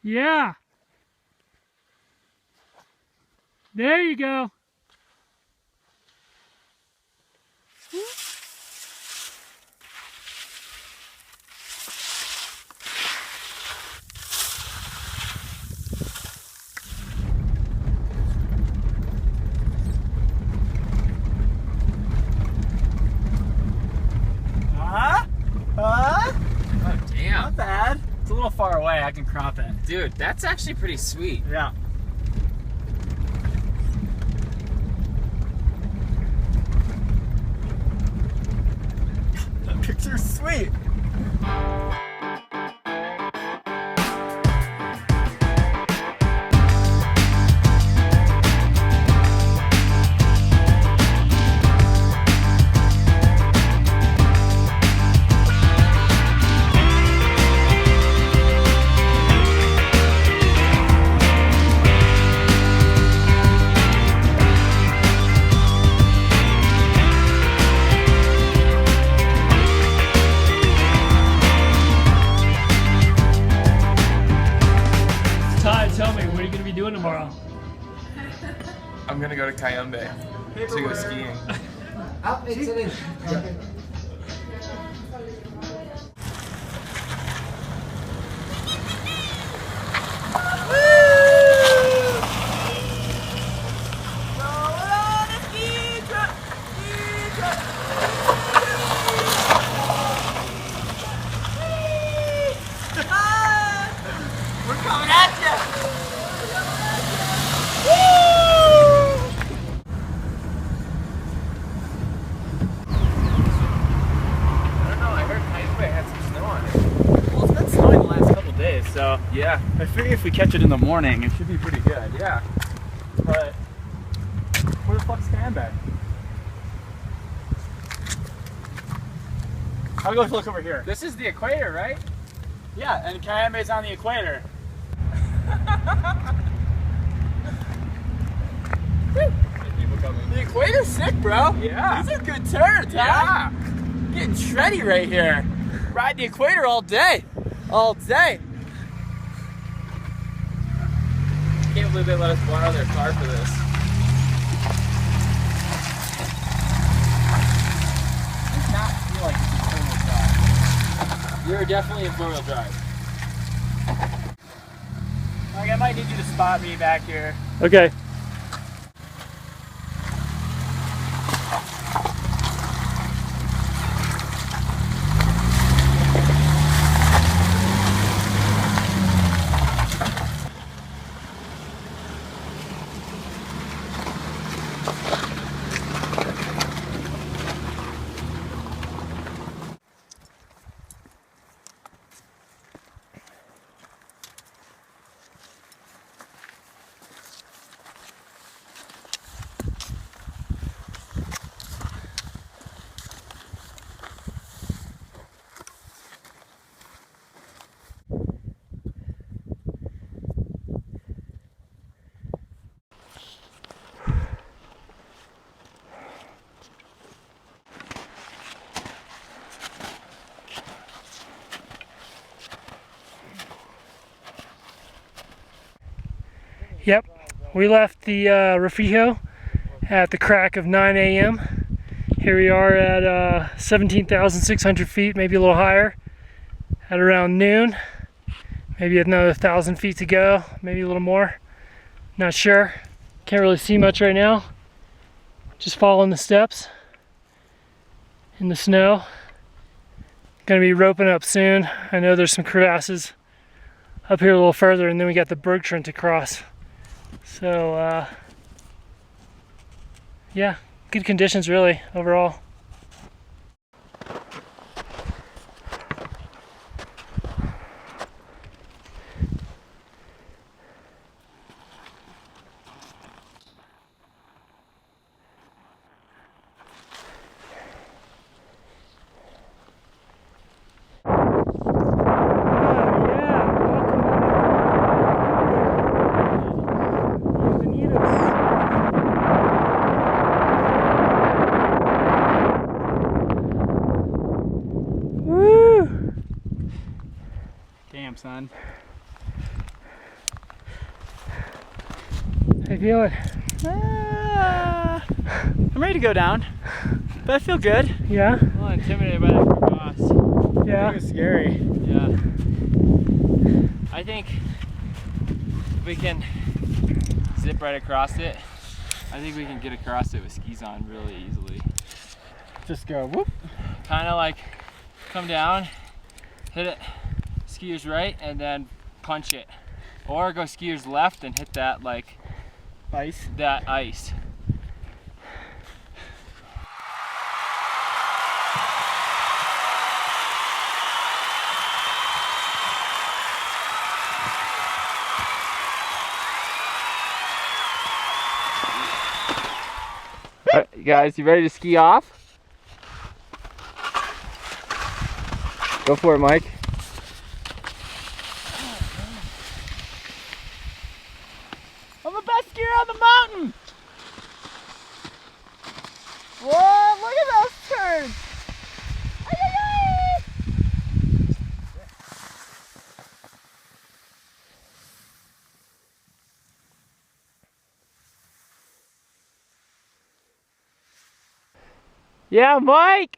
Yeah. There you go. Oh, damn. Not bad. It's a little far away. I can crop it. Dude, that's actually pretty sweet. Yeah. That picture's sweet. Tell me, what are you going to be doing tomorrow? I'm gonna go to Cayambe to go skiing. Ah, excelente. We're coming at you! I don't know, I heard Cayambe had some snow on it. Well, it's been snowing the last couple days, so Yeah, I figure if we catch it in the morning, it should be pretty good. yeah. But where the fuck's Cayambe? I'll go look over here. This is the equator, right? Yeah, and Cayambe's on the equator. People coming. The equator's sick, bro. Yeah. These are good turns, huh? Yeah. Getting shreddy right here. Ride the equator all day. All day. Can't believe they let us borrow their car for this. Does not feel like it's a four-wheel drive. You're definitely in four-wheel drive. Like, I might need you to spot me back here. Okay. Yep, we left the Refugio at the crack of 9 a.m. Here we are at 17,600 feet, maybe a little higher, at around noon. Maybe another 1,000 feet to go, maybe a little more. Not sure. Can't really see much right now. Just following the steps in the snow. Gonna be roping up soon. I know there's some crevasses up here a little further, and then we got the Bergtrand to cross. So yeah, good conditions really overall. Damn, son. you feeling? I'm ready to go down, but I feel good. Yeah? I'm a little intimidated by that crevasse. Yeah? It was scary. Yeah. I think if we can zip right across it, I think we can get across it with skis on really easily. Just go whoop. Kind of like come down, hit it skiers right, and then punch it. Or go skiers left and hit that like Ice. that ice. All right, guys, you ready to ski off? Go for it, Mike. I'm the best skier on the mountain! Whoa, look at those turns! Ay-ay-ay! Yeah, Mike!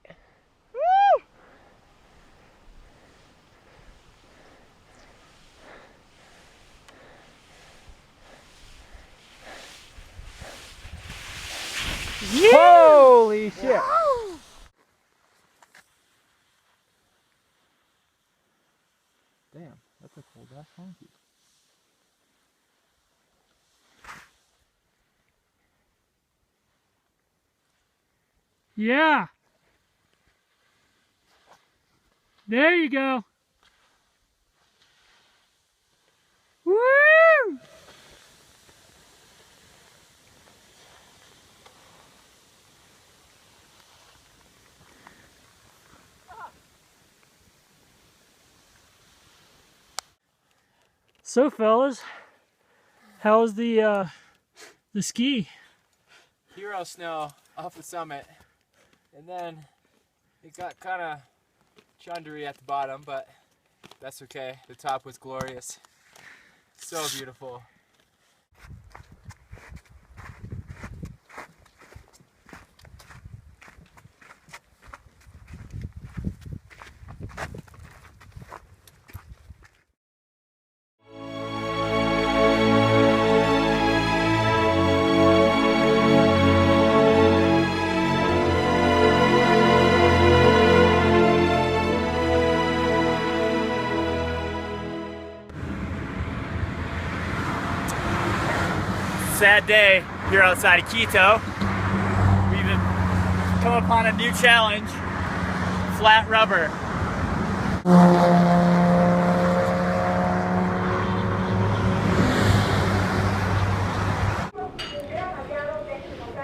Woo! Holy shit. Damn, that's a cold ass honky. Yeah! There you go! Woo! So fellas, how was the ski? Hero snow off the summit, and then it got kind of chundery at the bottom, but that's okay. The top was glorious. So beautiful. Sad day here outside of Quito. We've come upon a new challenge, flat rubber.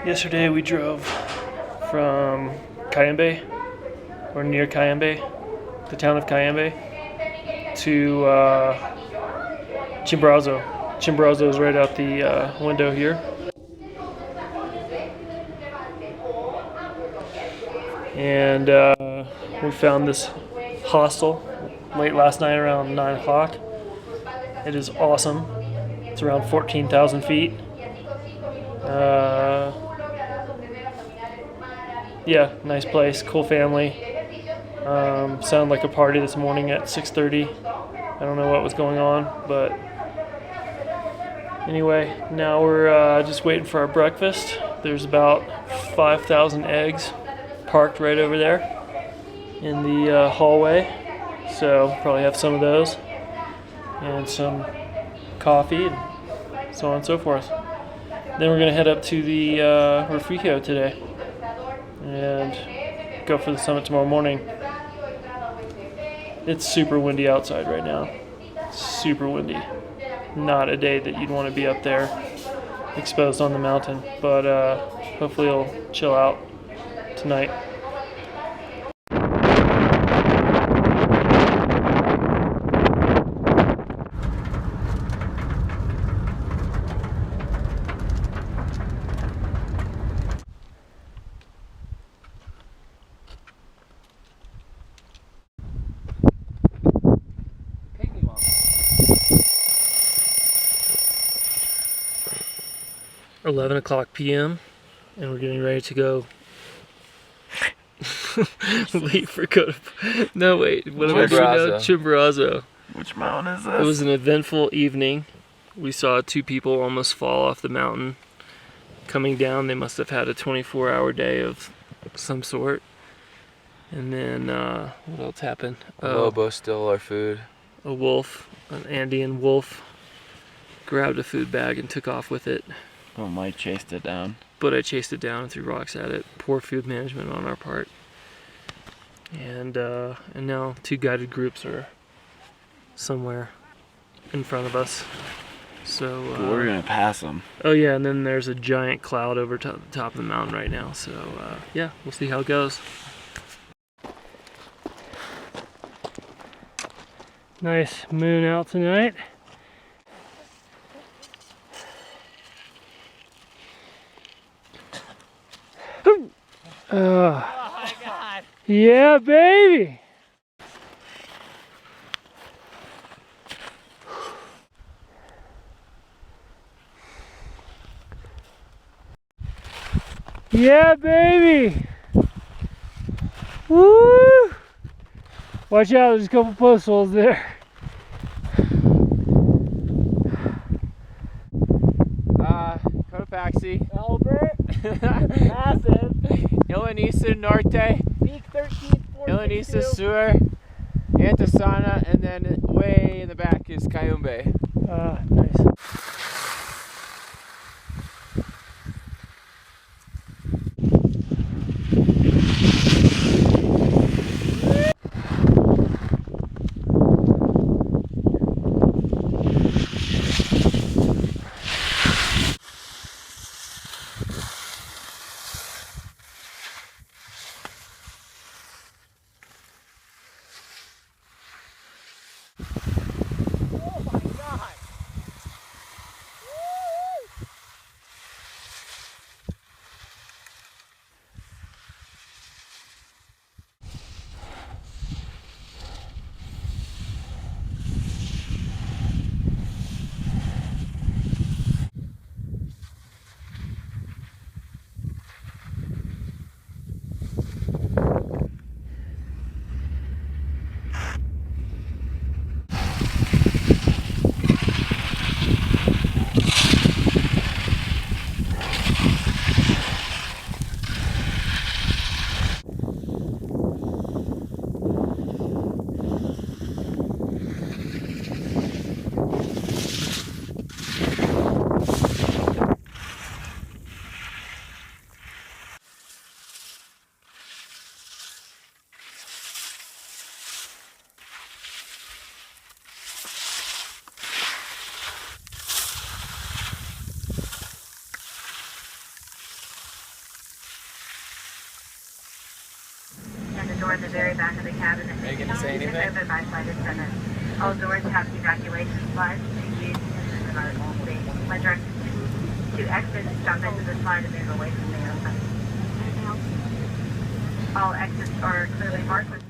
Yesterday we drove from Cayambe, or near Cayambe, the town of Cayambe, to Chimborazo. Chimborazo is right out the window here. And we found this hostel late last night around 9 o'clock. It is awesome. It's around 14,000 feet. Yeah, nice place, cool family. Sounded like a party this morning at 6:30. I don't know what was going on, but anyway, now we're just waiting for our breakfast. There's about 5,000 eggs parked right over there in the hallway, so probably have some of those and some coffee and so on and so forth. Then we're gonna head up to the Refugio today and go for the summit tomorrow morning. It's super windy outside right now. Super windy. Not a day that you'd want to be up there exposed on the mountain, but hopefully it'll chill out tonight. 11 o'clock p.m. and we're getting ready to go leave for no wait, what am I doing now? Chimborazo. Which mountain is this? It was an eventful evening. We saw 2 people almost fall off the mountain. Coming down, they must have had a 24-hour day of some sort. And then, what else happened? Lobo stole our food. A wolf, an Andean wolf, grabbed a food bag and took off with it. Oh, Mike chased it down. But I chased it down and threw rocks at it. Poor food management on our part. And now 2 guided groups are somewhere in front of us. So we're gonna pass them. Oh yeah, and then there's a giant cloud over the top of the mountain right now. So yeah, we'll see how it goes. Nice moon out tonight. Oh my God! Yeah, baby. Yeah, baby! Woo! Watch out, there's a couple post holes there. Cotopaxi. Albert, massive. Ilanisa Norte. Peak 13, Ilanisa Sur. Antisana, and then way in the back is Cayambe. Nice. Door in the very back of the cabin. Are you going to say anything? Open by flight attendant. All doors have evacuation flags to use in our safety. My direction to exit, jump into the slide and move away from the open. All exits are clearly marked with